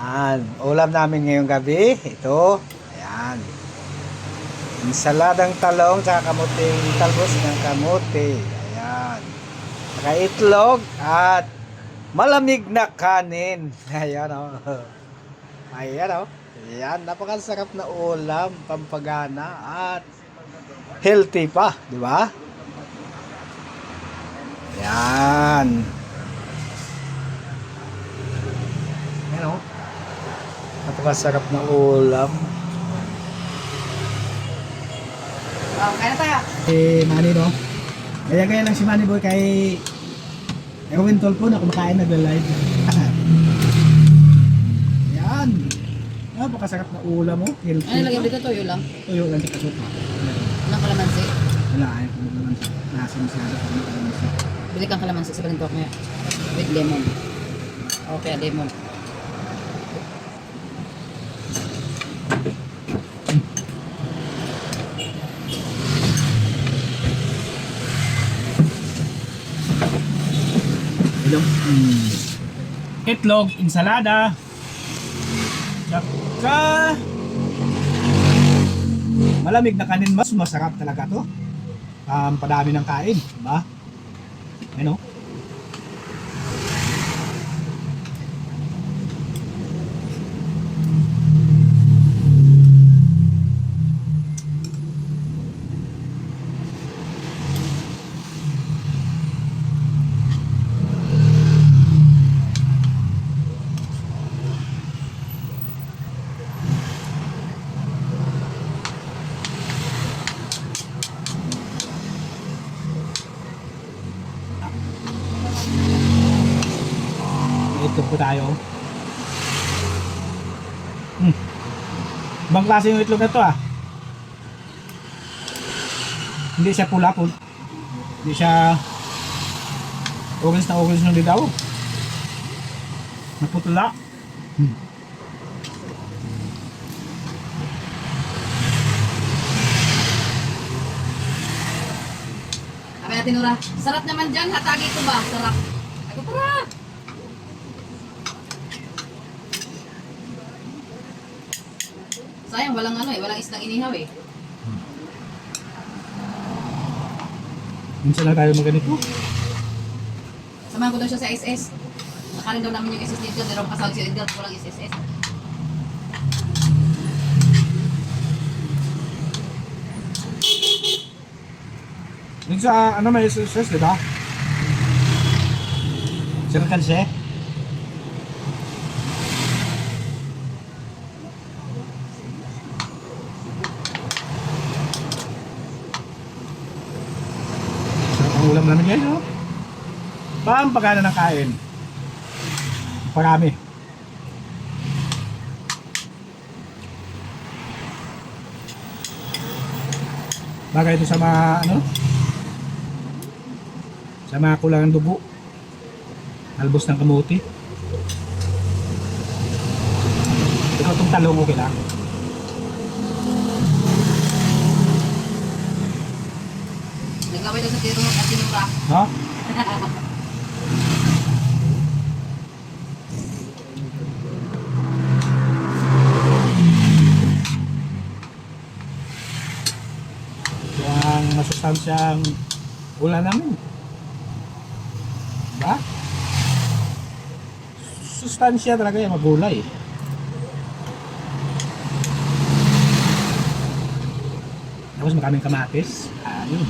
Ayan, ulam namin ngayong gabi, ito, ayan, insaladang talong sa kamuting talbos ng kamote, ayan, saka itlog at malamig na kanin, ayan o, ayan o, ayan, napakasarap na ulam, pampagana at healthy pa, di ba? Ayan, ayan o. Napakasarap na ulam. Kaya na tayo. Manny, no? Gaya-gaya lang si Manny Boy kay Erwin Tolpo na kumakain nagla-live. Yan. Napakasarap na ulam mo. Ano lagyan dito? Toyo lang? Tuyo lang sa kasupa. Anong kalamansi? Wala, ayaw ko naman siya. Nasa masyado ko naman siya. Bili kang kalamansi sa Balintok ngayon. With lemon. Okay, lemon. Itlog, insalada. Saka malamig na kanin, mas masarap talaga to. Padami ng kain, diba? Ano? Itlog po tayo. Ibang klase yung itlog na to ah. Hindi siya pula po. Hindi siya orange na ligaw. Naputula. Sabi natin, Nora, sarap naman dyan. Hatagi ko ba? Sarap. Ako para. Sayang, walang ano eh. Walang islang inihaw eh. Minsan lang tayo maganito. Samahan ko daw siya sa SS. Nakarin daw namin yung SS dito. Pero kasawag si Edgar. Walang SSS. Dito sa ano may SSS, di ba? Circle siya. Sarap ang ulam namin ngayon, no? Pampagana ng kain. Parami. Bagay ito sa mga ano? Sa mga kulangan dugo. Albos ng kamuti. Ikaw itong talong okay lang. Naglaway daw sa tiro at tinura. No? Yung masustansyang ulan namin. Diba? Sustansya talaga yung magulay. Tapos maraming kamatis. Ayun.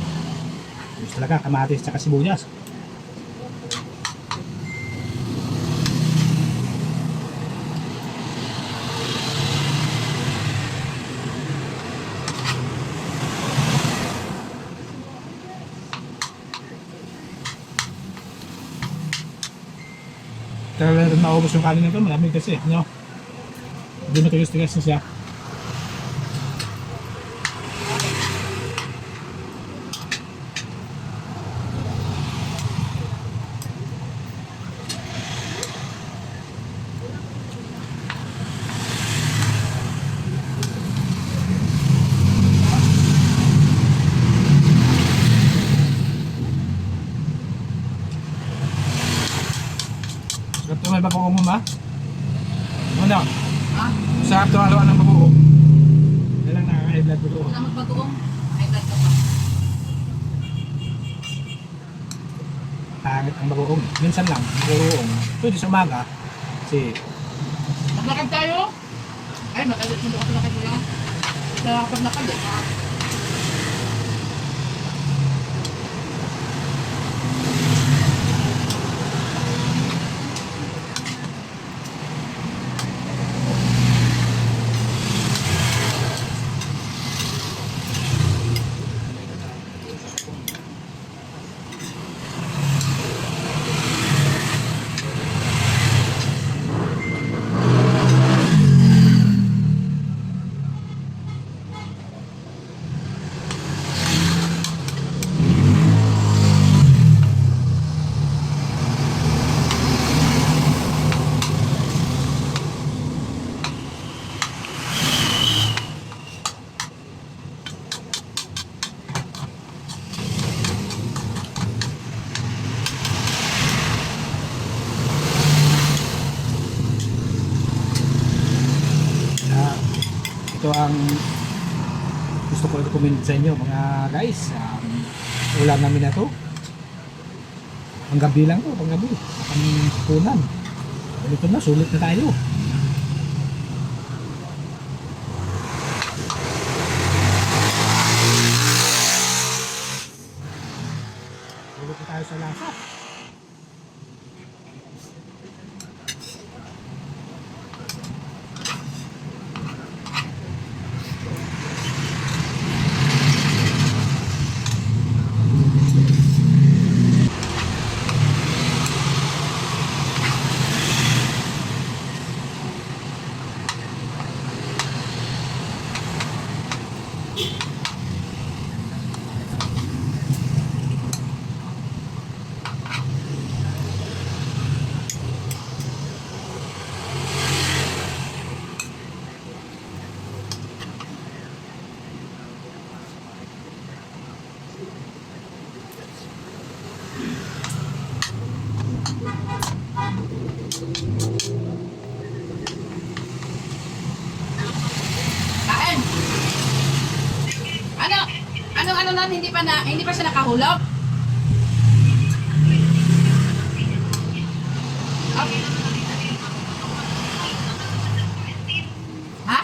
Gusto talaga kamatis tsaka sibuyas. Talaga rin maubos yung kanin nito, malamig kasi, no? Hindi matigas-tigas na siya. May bagong umama. Ano? Ha? Sarap to araw ng bagoong. Yan lang nakaka-high blood bagoong. Huwag na magbagoong. High blood ka pa. Pangit ang bagoong. Minsan lang, bagoong. Pwede sa umaga. Kasi, Maglakad tayo. Ay, makalit mo ako lakad mo lang. Sa paglakad eh. ito ang gusto ko i-recommend sa inyo mga guys. Ulam namin na to. Ang gabi lang to, pang gabi. Ang punan. Ito na, sulit na tayo. Sulit na tayo sa lasa. Kain! Ano nun, hindi pa siya nakahulog? Okay. Ha?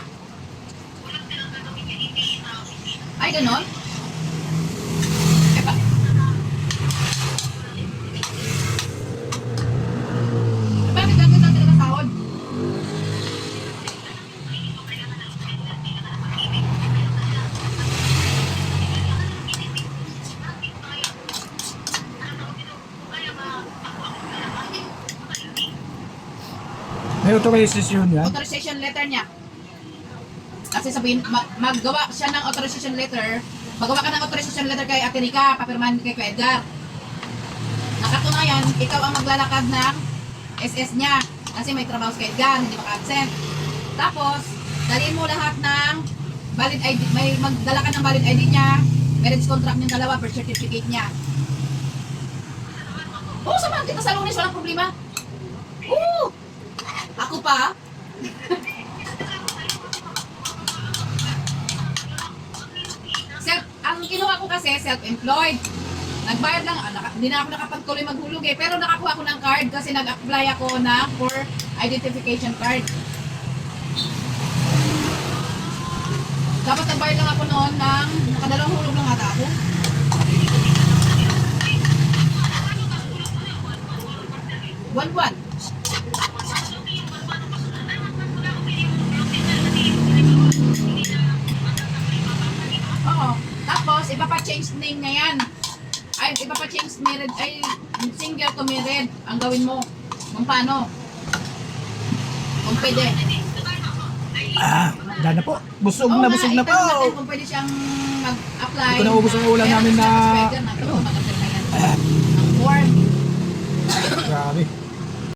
Ay, ganon? Eh, bakit ganun lang talaga sahod? May authorization yan. Authorization letter niya. Kasi sabihin, maggawa siya ng authorization letter. Magawa ka ng authorization letter kay Ate Rica, papirmahan kay Kuya Edgar. Nakatunayan, ikaw ang maglalakad ng SS niya. Kasi may trabaho si Kuya Edgar, hindi maka-absent. Tapos, dalhin mo lahat ng valid ID, may magdala ka ng valid ID niya, marriage contract ng dalawa, birth certificate niya. Oo, samahan kita sa Lunes, walang problema. Oo! Ako pa? Ang kinuha ko kasi self-employed. Nagbayad lang, hindi na ako nakapagtuloy maghulog eh. Pero nakakuha ko ng card kasi nag-apply ako na for identification card. Dapat nagbayad lang ako noon ng nakadalawang hulog lang ata ako. Buwan-buwan. Oo. Tapos, ipapa-change name na yan. Ay, ipapa-change married, ay, single to married ang gawin mo. Kung paano. Kung pwede. Wala na po. Busog na, busog na po. Itanong natin kung pwede siyang mag-apply. Ito na ubos ang ulam namin na- Mag-apply na yan. Ang form. Grabe.